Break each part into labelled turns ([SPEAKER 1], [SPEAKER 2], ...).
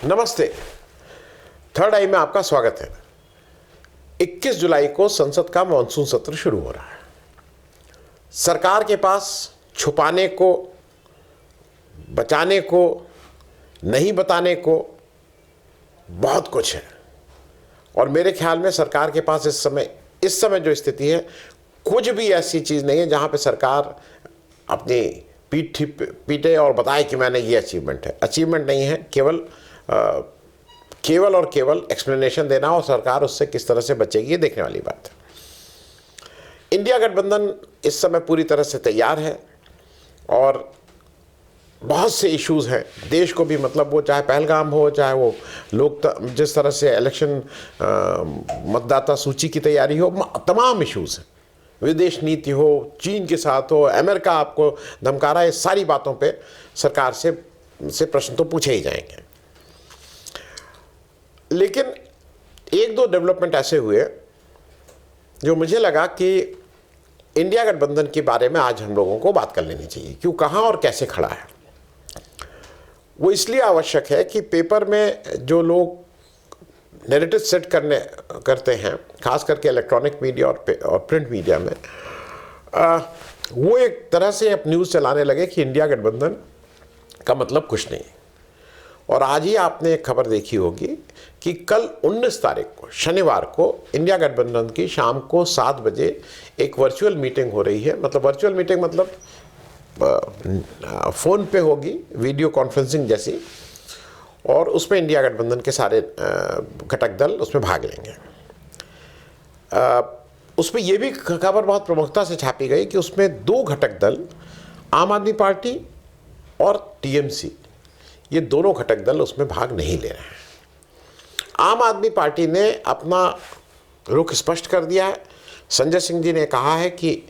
[SPEAKER 1] नमस्ते। थर्ड आई में आपका स्वागत है। 21 जुलाई को संसद का मॉनसून सत्र शुरू हो रहा है। सरकार के पास छुपाने को, बचाने को, नहीं बताने को बहुत कुछ है और मेरे ख्याल में सरकार के पास इस समय जो स्थिति है, कुछ भी ऐसी चीज़ नहीं है जहाँ पे सरकार अपनी पीठ पीटे और बताए कि मैंने ये अचीवमेंट है। अचीवमेंट नहीं है, केवल और केवल एक्सप्लेनेशन देना और सरकार उससे किस तरह से बचेगी ये देखने वाली बात है। इंडिया गठबंधन इस समय पूरी तरह से तैयार है और बहुत से इश्यूज हैं देश को भी, मतलब वो चाहे पहलगाम हो, चाहे वो जिस तरह से इलेक्शन मतदाता सूची की तैयारी हो, तमाम इश्यूज हैं। विदेश नीति हो, चीन के साथ हो, अमेरिका आपको धमका रहा है, सारी बातों पे सरकार से प्रश्न तो पूछे ही जाएंगे। लेकिन एक दो डेवलपमेंट ऐसे हुए जो मुझे लगा कि इंडिया गठबंधन के बारे में आज हम लोगों को बात कर लेनी चाहिए। क्यों, कहाँ और कैसे खड़ा है। वो इसलिए आवश्यक है कि पेपर में जो लोग नैरेटिव सेट करते हैं, खास करके इलेक्ट्रॉनिक मीडिया और प्रिंट मीडिया में, वो एक तरह से अब न्यूज़ चलाने लगे कि इंडिया गठबंधन का मतलब कुछ नहीं। और आज ही आपने एक खबर देखी होगी कि कल 19 तारीख को, शनिवार को, इंडिया गठबंधन की शाम को 7 बजे एक वर्चुअल मीटिंग हो रही है। मतलब वर्चुअल मीटिंग मतलब फ़ोन पे होगी, वीडियो कॉन्फ्रेंसिंग जैसी, और उसमें इंडिया गठबंधन के सारे घटक दल उसमें भाग लेंगे। उसमें यह भी खबर बहुत प्रमुखता से छापी गई कि उसमें 2 घटक दल, आम आदमी पार्टी और टीएमसी, ये दोनों घटक दल उसमें भाग नहीं ले रहे हैं। आम आदमी पार्टी ने अपना रुख स्पष्ट कर दिया है। संजय सिंह जी ने कहा है कि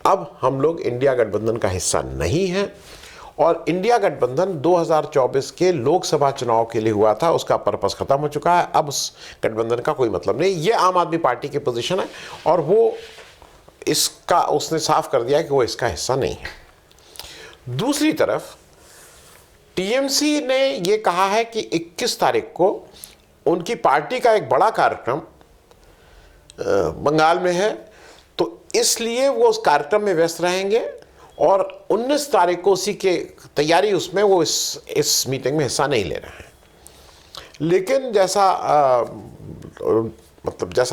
[SPEAKER 1] अब हम लोग इंडिया गठबंधन का हिस्सा नहीं हैं और इंडिया गठबंधन 2024 के लोकसभा चुनाव के लिए हुआ था, उसका पर्पस खत्म हो चुका है, अब उस गठबंधन का कोई मतलब नहीं। ये आम आदमी पार्टी की पोजीशन है और वो इसका उसने साफ कर दिया कि वो इसका हिस्सा नहीं है। दूसरी तरफ टीएमसी ने ये कहा है कि 21 तारीख को उनकी पार्टी का एक बड़ा कार्यक्रम बंगाल में है, तो इसलिए वो उस कार्यक्रम में व्यस्त रहेंगे और 19 तारीख को उसी के तैयारी, उसमें वो इस मीटिंग में हिस्सा नहीं ले रहे हैं। लेकिन जैसा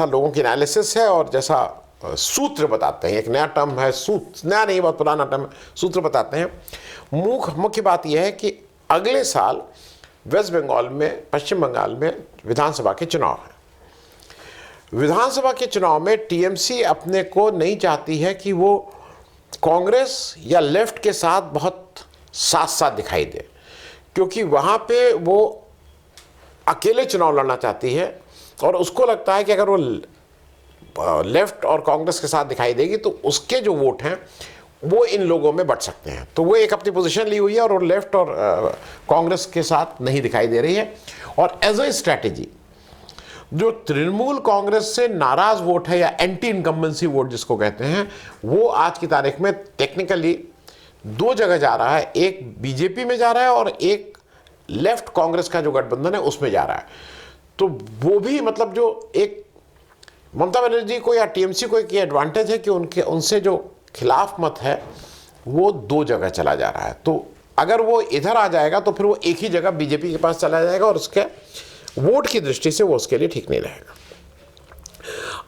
[SPEAKER 1] लोगों की एनालिसिस है और जैसा सूत्र बताते हैं, एक नया टर्म है, सूत्र नया नहीं, बहुत पुराना टर्म है, सूत्र बताते हैं। मुख्य बात यह है कि अगले साल वेस्ट बंगाल में, पश्चिम बंगाल में विधानसभा के चुनाव हैं। विधानसभा के चुनाव में टीएमसी अपने को नहीं चाहती है कि वो कांग्रेस या लेफ्ट के साथ बहुत साथ साथ दिखाई दे, क्योंकि वहाँ पे वो अकेले चुनाव लड़ना चाहती है और उसको लगता है कि अगर वो लेफ्ट और कांग्रेस के साथ दिखाई देगी तो उसके जो वोट हैं वो इन लोगों में बढ़ सकते हैं। तो वो एक अपनी पोजीशन ली हुई है और वो लेफ्ट और कांग्रेस के साथ नहीं दिखाई दे रही है। और एज ए स्ट्रैटेजी, जो तृणमूल कांग्रेस से नाराज वोट है या एंटी इनकम्बेंसी वोट जिसको कहते हैं, वो आज की तारीख में टेक्निकली 2 जगह जा रहा है। एक बीजेपी में जा रहा है और एक लेफ्ट कांग्रेस का जो गठबंधन है उसमें जा रहा है। तो वो भी, मतलब जो एक ममता बनर्जी को या टीएमसी को एक एडवांटेज है कि उनसे जो खिलाफ मत है वो 2 जगह चला जा रहा है। तो अगर वो इधर आ जाएगा तो फिर वो एक ही जगह बीजेपी के पास चला जाएगा और उसके वोट की दृष्टि से वो उसके लिए ठीक नहीं रहेगा।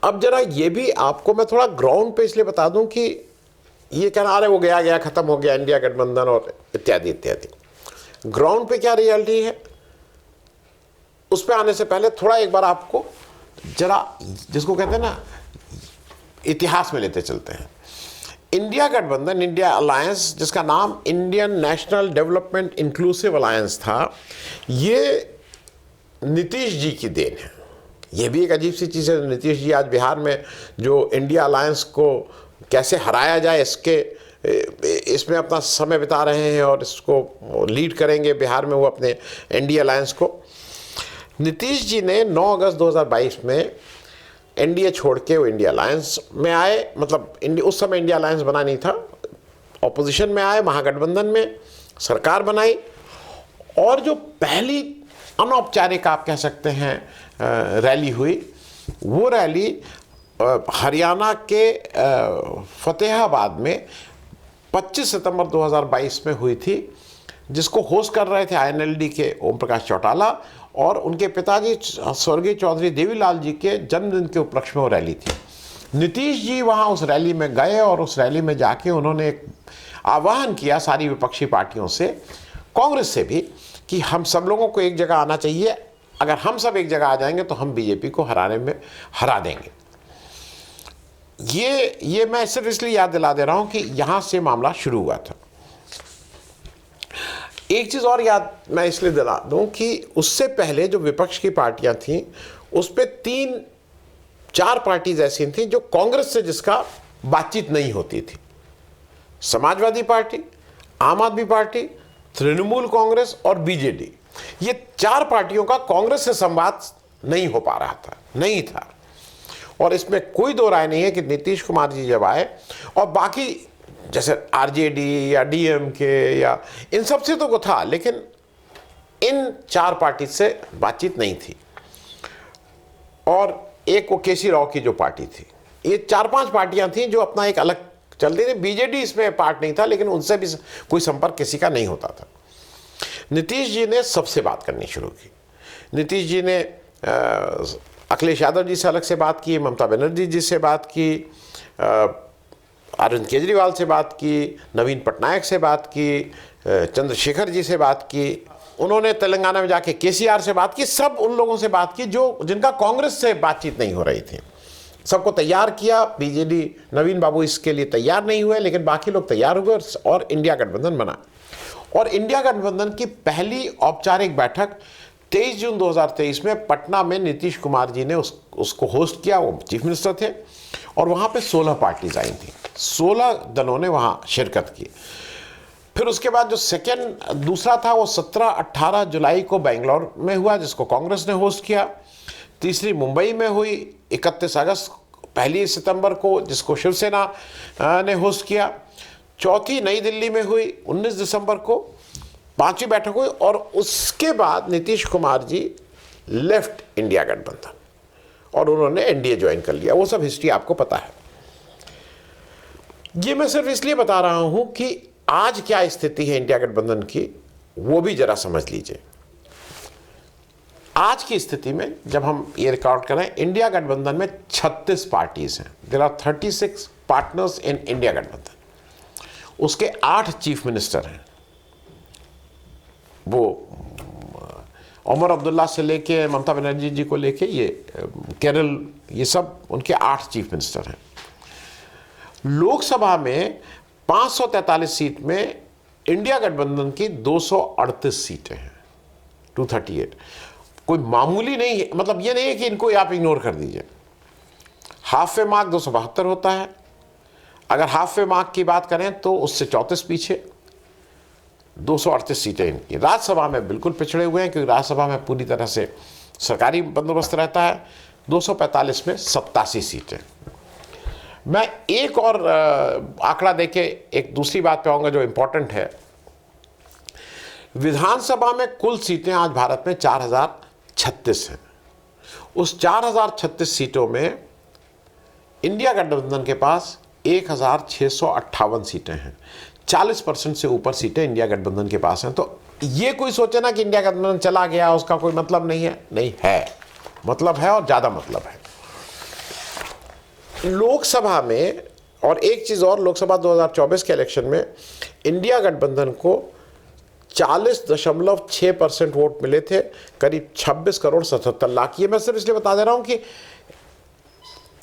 [SPEAKER 1] अब जरा ये भी आपको मैं थोड़ा ग्राउंड पे इसलिए बता दूं कि ये कहना आ रहे वो गया खत्म हो गया इंडिया गठबंधन और इत्यादि इत्यादि। ग्राउंड पे क्या रियलिटी है उस पर आने से पहले थोड़ा एक बार आपको जरा, जिसको कहते हैं ना, इतिहास में लेते चलते हैं। इंडिया गठबंधन, इंडिया अलायंस, जिसका नाम Indian national development inclusive alliance था, ये नीतीश जी की देन है। ये भी एक अजीब सी चीज़ है। नीतीश जी आज बिहार में जो इंडिया अलायंस को कैसे हराया जाए इसमें अपना समय बिता रहे हैं और इसको लीड करेंगे बिहार में वो अपने इंडिया अलायंस को। नीतीश जी ने 9 अगस्त 2022 में एनडीए छोड़ के वो इंडिया अलायंस में आए। मतलब उस समय इंडिया अलायंस बना नहीं था, ऑपोजिशन में आए, महागठबंधन में सरकार बनाई और जो पहली अनौपचारिक आप कह सकते हैं रैली हुई। वो रैली हरियाणा के फतेहाबाद में 25 सितंबर 2022 में हुई थी, जिसको होस्ट कर रहे थे INLD के ओम प्रकाश चौटाला, और उनके पिताजी स्वर्गीय चौधरी देवीलाल जी के जन्मदिन के उपलक्ष्य में वो रैली थी। नीतीश जी वहाँ उस रैली में गए और उस रैली में जाके उन्होंने एक आह्वान किया सारी विपक्षी पार्टियों से, कांग्रेस से भी, कि हम सब लोगों को एक जगह आना चाहिए। अगर हम सब एक जगह आ जाएंगे तो हम बीजेपी को हरा देंगे। ये मैं सिर्फ इसलिए याद दिला दे रहा हूं कि यहां से मामला शुरू हुआ था। एक चीज और याद मैं इसलिए दिला दूं कि उससे पहले जो विपक्ष की पार्टियां थीं उस पे 3-4 पार्टीज ऐसी थीं जो कांग्रेस से जिसका बातचीत नहीं होती थी। समाजवादी पार्टी, आम आदमी पार्टी, तृणमूल कांग्रेस और बीजेडी। ये 4 पार्टियों का कांग्रेस से संवाद नहीं हो पा रहा था, नहीं था। और इसमें कोई दो राय नहीं है कि नीतीश कुमार जी जब आए, और बाकी जैसे आरजेडी या डीएमके या इन सब से तो वो था, लेकिन इन 4 पार्टी से बातचीत नहीं थी। और एक वो केसी राव की जो पार्टी थी, ये 4-5 पार्टियां थीं जो अपना एक अलग चलती थी। बीजेडी इसमें पार्ट नहीं था, लेकिन उनसे भी कोई संपर्क किसी का नहीं होता था। नीतीश जी ने सबसे बात करनी शुरू की। नीतीश जी ने अखिलेश यादव जी से अलग से बात की, ममता बनर्जी जी से बात की, अरविंद केजरीवाल से बात की, नवीन पटनायक से बात की, चंद्रशेखर जी से बात की। उन्होंने तेलंगाना में जाके केसीआर से बात की। सब उन लोगों से बात की जिनका कांग्रेस से बातचीत नहीं हो रही थी। सबको तैयार किया। बीजेडी नवीन बाबू इसके लिए तैयार नहीं हुए, लेकिन बाकी लोग तैयार हुए और इंडिया गठबंधन बना। और इंडिया गठबंधन की पहली औपचारिक बैठक 23 जून 2023 में पटना में नीतीश कुमार जी ने उसको होस्ट किया। वो चीफ मिनिस्टर थे और वहाँ पे 16 पार्टीज आई थी, 16 दलों ने वहाँ शिरकत की। फिर उसके बाद जो दूसरा था वो 17-18 जुलाई को बेंगलोर में हुआ, जिसको कांग्रेस ने होस्ट किया। तीसरी मुंबई में हुई 31 अगस्त, 1 सितंबर को, जिसको शिवसेना ने होस्ट किया। चौथी नई दिल्ली में हुई 19 दिसंबर को, 5वीं बैठक हुई। और उसके बाद नीतीश कुमार जी लेफ्ट इंडिया गठबंधन और उन्होंने एनडीए ज्वाइन कर लिया। वो सब हिस्ट्री आपको पता है। ये मैं सिर्फ इसलिए बता रहा हूं कि आज क्या स्थिति है इंडिया गठबंधन की, वो भी जरा समझ लीजिए। आज की स्थिति में जब हम ये रिकॉर्ड करें, इंडिया गठबंधन में 36 पार्टीज हैं। There are 36 partners in India गठबंधन। उसके 8 चीफ मिनिस्टर हैं। वो उमर अब्दुल्ला से लेके ममता बनर्जी जी को लेके ये केरल, ये सब उनके 8 चीफ मिनिस्टर हैं। लोकसभा में 543 सीट में इंडिया गठबंधन की 238 सीटें हैं, 238। कोई मामूली नहीं है, मतलब ये नहीं है कि इनको आप इग्नोर कर दीजिए। हाफ वे मार्क 272 होता है। अगर हाफ वे मार्क की बात करें तो उससे 34 पीछे, 238 सीटें इनकी। राज्यसभा में बिल्कुल पिछड़े हुए हैं, क्योंकि राज्यसभा में पूरी तरह से सरकारी बंदोबस्त रहता है। 245 में 87 सीटें। मैं एक और आंकड़ा देके एक दूसरी बात पे आऊंगा जो इंपॉर्टेंट है। विधानसभा में कुल सीटें आज भारत में 4036 हैं। उस 4036 सीटों में इंडिया गठबंधन के पास 1658 सीटें हैं। 40% से ऊपर सीटें इंडिया गठबंधन के पास हैं। तो ये कोई सोचे ना कि इंडिया गठबंधन चला गया, उसका कोई मतलब नहीं है। नहीं है, मतलब है, और ज़्यादा मतलब है। लोकसभा में, और एक चीज़ और, लोकसभा 2024 के इलेक्शन में इंडिया गठबंधन को 40.6% वोट मिले थे, करीब 26 करोड़ 77 लाख। ये मैं सिर्फ इसलिए बता दे रहा हूँ कि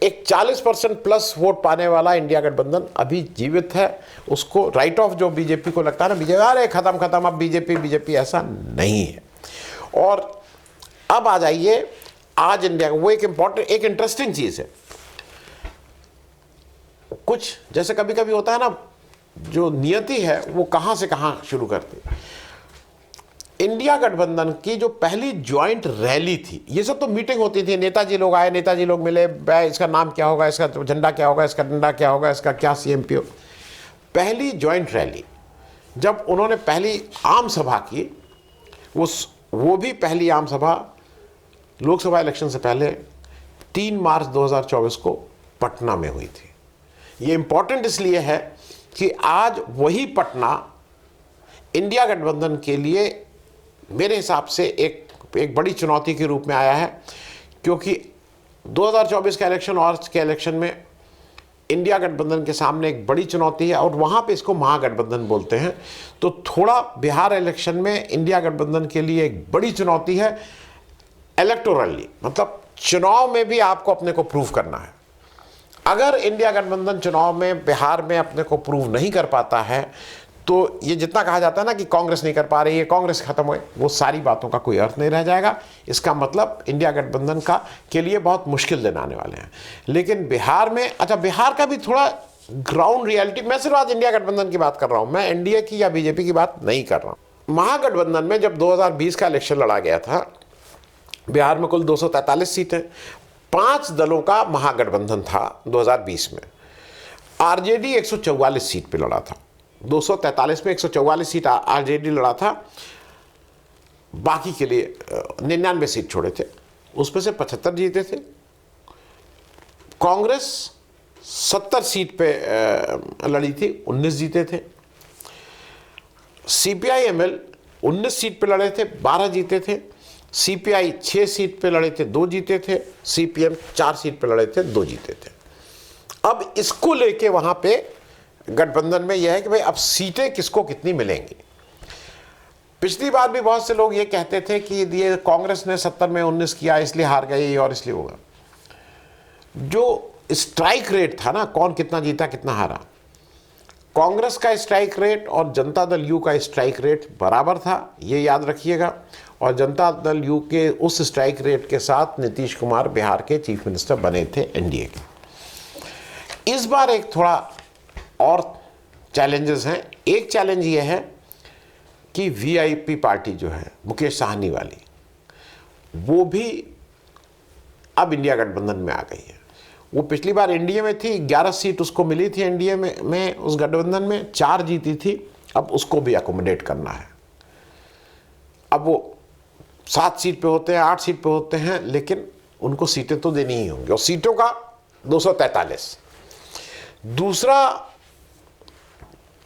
[SPEAKER 1] एक 40% प्लस वोट पाने वाला इंडिया गठबंधन अभी जीवित है। उसको राइट ऑफ जो बीजेपी को लगता है ना, बीजेपी अरे खत्म अब बीजेपी, ऐसा नहीं है। और अब आ जाइए आज इंडिया, वो एक इंपॉर्टेंट, एक इंटरेस्टिंग चीज़ है। कुछ जैसे कभी कभी होता है ना, जो नियति है वो कहाँ से कहाँ शुरू करती है। इंडिया गठबंधन की जो पहली ज्वाइंट रैली थी, ये सब तो मीटिंग होती थी, नेताजी लोग आए, नेताजी लोग मिले, इसका नाम क्या होगा, इसका झंडा क्या होगा, इसका डंडा क्या होगा, इसका क्या सीएमपी हो। पहली ज्वाइंट रैली जब उन्होंने पहली आम सभा की, वो वो भी पहली आम सभा लोकसभा इलेक्शन से पहले 3 मार्च 2024 को पटना में हुई थी। ये इंपॉर्टेंट इसलिए है कि आज वही पटना इंडिया गठबंधन के लिए मेरे हिसाब से एक बड़ी चुनौती के रूप में आया है, क्योंकि 2024 का इलेक्शन और के इलेक्शन में इंडिया गठबंधन के सामने एक बड़ी चुनौती है, और वहाँ पे इसको महागठबंधन बोलते हैं। तो थोड़ा बिहार इलेक्शन में इंडिया गठबंधन के लिए एक बड़ी चुनौती है इलेक्टोरली, मतलब चुनाव में भी आपको अपने को प्रूव करना है। अगर इंडिया गठबंधन चुनाव में बिहार में अपने को प्रूव नहीं कर पाता है तो ये जितना कहा जाता है ना कि कांग्रेस नहीं कर पा रही है, कांग्रेस खत्म हुई, वो सारी बातों का कोई अर्थ नहीं रह जाएगा। इसका मतलब इंडिया गठबंधन के लिए बहुत मुश्किल दिन आने वाले हैं। लेकिन बिहार में, अच्छा बिहार का भी थोड़ा ग्राउंड रियलिटी, मैं सिर्फ आज इंडिया गठबंधन की बात कर रहा हूं, मैं एनडीए की या बीजेपी की बात नहीं कर रहा हूं। महागठबंधन में जब 2020 का इलेक्शन लड़ा गया था, बिहार में कुल 243 सीटें, 5 दलों का महागठबंधन था 2020 में। आरजेडी 144 सीट पे लड़ा था, 243 में 144 सीट आरजेडी लड़ा था, बाकी के लिए 99 सीट छोड़े थे, उसमें से 75 जीते थे। कांग्रेस 70 सीट पे लड़ी थी, 19 जीते थे। सीपीआई एमएल 19 सीट पे लड़े थे, 12 जीते थे। सीपीआई 6 सीट पे लड़े थे, 2 जीते थे। सीपीएम 4 सीट पे लड़े थे, 2 जीते थे। अब इसको लेके वहां पे गठबंधन में यह है कि भाई अब सीटें किसको कितनी मिलेंगी। पिछली बार भी बहुत से लोग ये कहते थे कि ये कांग्रेस ने 70 में 19 किया इसलिए हार गई और इसलिए होगा। जो स्ट्राइक रेट था ना, कौन कितना जीता कितना हारा, कांग्रेस का स्ट्राइक रेट और जनता दल यू का स्ट्राइक रेट बराबर था, ये याद रखिएगा। और जनता दल यू के उस स्ट्राइक रेट के साथ नीतीश कुमार बिहार के चीफ मिनिस्टर बने थे एनडीए के। इस बार एक थोड़ा और चैलेंजेस हैं। एक चैलेंज ये है कि वीआईपी पार्टी जो है मुकेश साहनी वाली, वो भी अब इंडिया गठबंधन में आ गई है। वो पिछली बार एनडीए में थी, 11 सीट उसको मिली थी एनडीए में उस गठबंधन में, 4 जीती थी। अब उसको भी अकोमोडेट करना है। अब वो 7 सीट पे होते हैं, 8 सीट पे होते हैं, लेकिन उनको सीटें तो देनी ही होंगी, और सीटों का 243। दूसरा,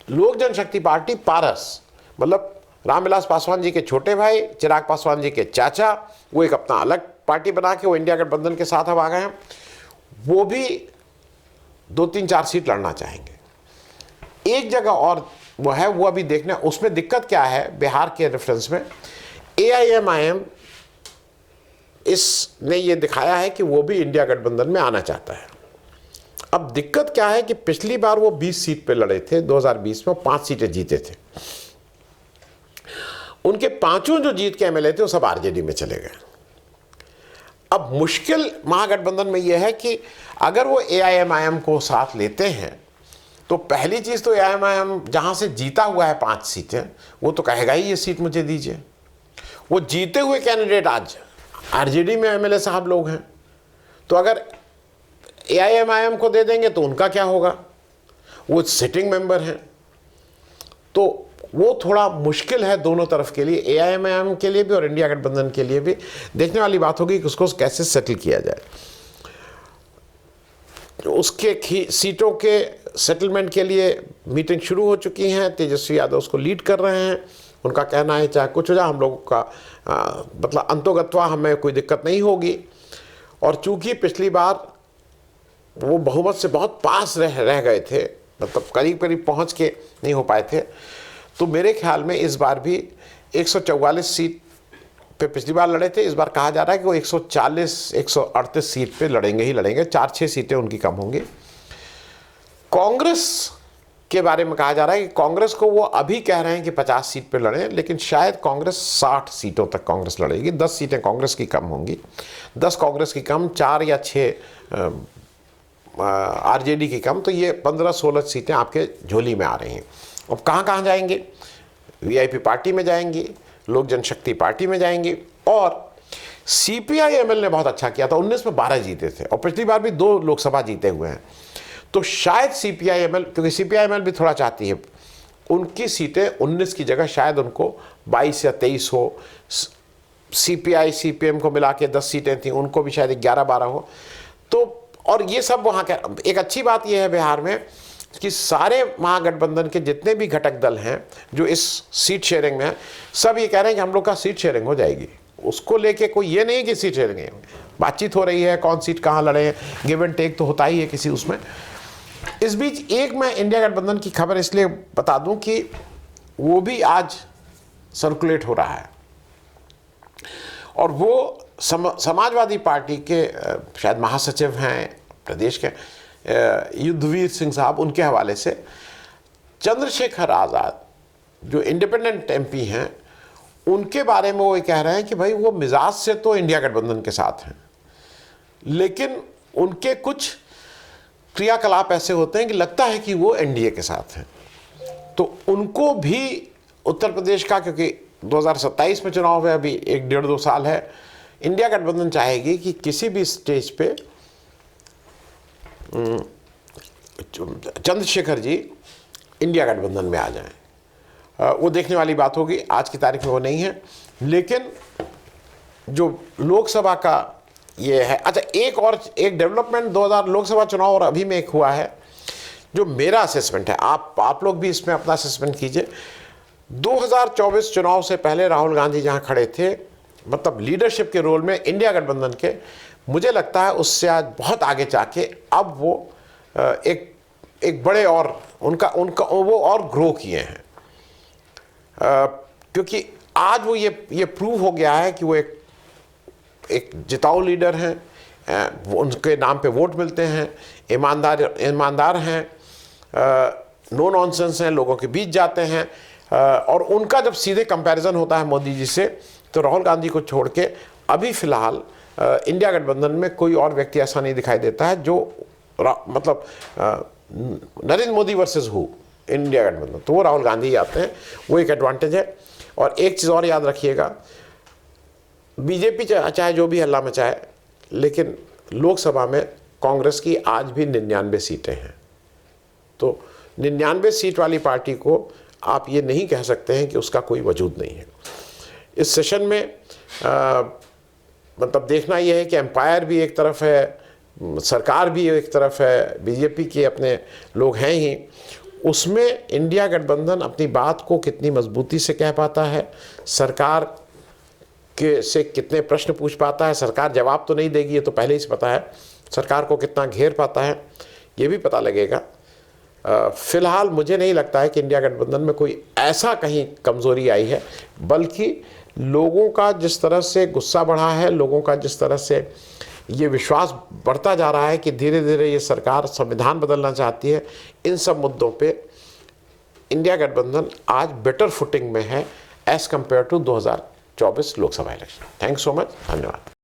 [SPEAKER 1] लोक जनशक्ति पार्टी पारस, मतलब रामविलास पासवान जी के छोटे भाई, चिराग पासवान जी के चाचा, वो एक अपना अलग पार्टी बना के वो इंडिया गठबंधन के साथ अब आ गए हैं। वो भी 2-3-4 सीट लड़ना चाहेंगे। एक जगह और वो है, वो अभी देखना, उसमें दिक्कत क्या है बिहार के रेफरेंस में, AIMIM इसने ये दिखाया है कि वो भी इंडिया गठबंधन में आना चाहता है। अब दिक्कत क्या है कि पिछली बार वो 20 सीट पे लड़े थे 2020 में, 5 सीटें जीते थे। उनके 5 जो जीत के एमएलए थे वो सब आरजेडी में चले गए। अब मुश्किल महागठबंधन में यह है कि अगर वो AIMIM को साथ लेते हैं तो पहली चीज तो AIMIM जहां से जीता हुआ है 5 सीटें, वो तो कहेगा ही ये सीट मुझे दीजिए। वो जीते हुए कैंडिडेट आज आरजेडी में एमएलए साहब लोग हैं, तो अगर AIMIM को दे देंगे तो उनका क्या होगा, वो सिटिंग मेंबर हैं। तो वो थोड़ा मुश्किल है दोनों तरफ के लिए, AIMIM के लिए भी और इंडिया गठबंधन के लिए भी। देखने वाली बात होगी कि उसको कैसे सेटल किया जाए। उसके सीटों के सेटलमेंट के लिए मीटिंग शुरू हो चुकी हैं, तेजस्वी यादव उसको लीड कर रहे हैं। उनका कहना है चाहे कुछ हो जाए, हम लोगों का मतलब अंतोगत्वा हमें कोई दिक्कत नहीं होगी। और चूंकि पिछली बार वो बहुमत से बहुत पास रह गए थे, मतलब करीब करीब पहुंच के नहीं हो पाए थे, तो मेरे ख्याल में इस बार भी 144 सीट पे पिछली बार लड़े थे, इस बार कहा जा रहा है कि वो 138 सीट पे लड़ेंगे ही लड़ेंगे, 4-6 सीटें उनकी कम होंगी। कांग्रेस के बारे में कहा जा रहा है कि कांग्रेस को वो अभी कह रहे हैं कि 50 सीट पे लड़े, लेकिन शायद कांग्रेस 60 सीटों तक कांग्रेस लड़ेगी। 10 सीटें कांग्रेस की कम होंगी, 10 कांग्रेस की कम, 4 या 6 आरजेडी की कम, तो ये 15-16 सीटें आपके झोली में आ रही हैं। अब कहाँ कहाँ जाएंगे, वीआईपी पार्टी में जाएंगी, लोक जनशक्ति पार्टी में जाएंगी, और CPI-ML ने बहुत अच्छा किया था, 19 में 12 जीते थे, और पिछली बार भी 2 लोकसभा जीते हुए हैं। तो शायद CPI-ML, क्योंकि CPI-ML भी थोड़ा चाहती है, उनकी सीटें 19 की जगह शायद उनको 22 या 23 हो, CPI CPM को मिला के 10 सीटें थी, उनको भी शायद 11-12 हो। तो और ये सब वहाँ का एक अच्छी बात यह है बिहार में कि सारे महागठबंधन के जितने भी घटक दल हैं जो इस सीट शेयरिंग में हैं, सब ये कह रहे हैं कि हम लोग का सीट शेयरिंग हो जाएगी। उसको लेके कोई ये नहीं कि सीट शेयरिंग है, बातचीत हो रही है कौन सीट कहाँ लड़े, गिव एंड टेक तो होता ही है किसी उसमें। इस बीच एक मैं इंडिया गठबंधन की खबर इसलिए बता दूं कि वो भी आज सर्कुलेट हो रहा है, और वो समाजवादी पार्टी के शायद महासचिव हैं प्रदेश के युद्धवीर सिंह साहब, उनके हवाले से चंद्रशेखर आज़ाद जो इंडिपेंडेंट MP हैं, उनके बारे में वो ये कह रहे हैं कि भाई वो मिजाज से तो इंडिया गठबंधन के साथ हैं, लेकिन उनके कुछ क्रियाकलाप ऐसे होते हैं कि लगता है कि वो NDA के साथ हैं। तो उनको भी उत्तर प्रदेश का, क्योंकि 2027 में चुनाव है, अभी 1-1.5-2 साल है, इंडिया गठबंधन चाहेगी कि किसी भी स्टेज पे चंद्रशेखर जी इंडिया गठबंधन में आ जाएं। वो देखने वाली बात होगी, आज की तारीख में वो नहीं है। लेकिन जो लोकसभा का ये है, अच्छा एक डेवलपमेंट 2000 लोकसभा चुनाव और अभी में एक हुआ है, जो मेरा असेसमेंट है, आप लोग भी इसमें अपना असेसमेंट कीजिए। 2024 चुनाव से पहले राहुल गांधी जहां खड़े थे, मतलब लीडरशिप के रोल में इंडिया गठबंधन के, मुझे लगता है उससे आज बहुत आगे जाके अब वो एक बड़े और उनका वो और ग्रो किए हैं, क्योंकि आज वो ये प्रूव हो गया है कि वो एक जिताऊ लीडर हैं, उनके नाम पे वोट मिलते हैं, ईमानदार हैं, नो नॉनसेंस हैं, लोगों के बीच जाते हैं। और उनका जब सीधे कंपैरिजन होता है मोदी जी से, तो राहुल गांधी को छोड़ के अभी फिलहाल इंडिया गठबंधन में कोई और व्यक्ति ऐसा नहीं दिखाई देता है जो मतलब Narendra Modi versus who India गठबंधन, तो वो राहुल गांधी आते हैं, वो एक एडवांटेज है। और एक चीज़ और याद रखिएगा, बीजेपी चाहे जो भी हल्ला मचाए, लेकिन लोकसभा में कांग्रेस की आज भी 99 सीटें हैं। तो 99 सीट वाली पार्टी को आप ये नहीं कह सकते हैं कि उसका कोई वजूद नहीं है। इस सेशन में मतलब देखना यह है कि एम्पायर भी एक तरफ है, सरकार भी एक तरफ है, बीजेपी के अपने लोग हैं ही, उसमें इंडिया गठबंधन अपनी बात को कितनी मजबूती से कह पाता है, सरकार के से कितने प्रश्न पूछ पाता है, सरकार जवाब तो नहीं देगी ये तो पहले ही से पता है, सरकार को कितना घेर पाता है ये भी पता लगेगा। फिलहाल मुझे नहीं लगता है कि इंडिया गठबंधन में कोई ऐसा कहीं कमज़ोरी आई है, बल्कि लोगों का जिस तरह से गुस्सा बढ़ा है, लोगों का जिस तरह से ये विश्वास बढ़ता जा रहा है कि धीरे धीरे ये सरकार संविधान बदलना चाहती है, इन सब मुद्दों पे इंडिया गठबंधन आज बेटर फुटिंग में है as compare to 2024 Lok Sabha election. Thanks so much, धन्यवाद।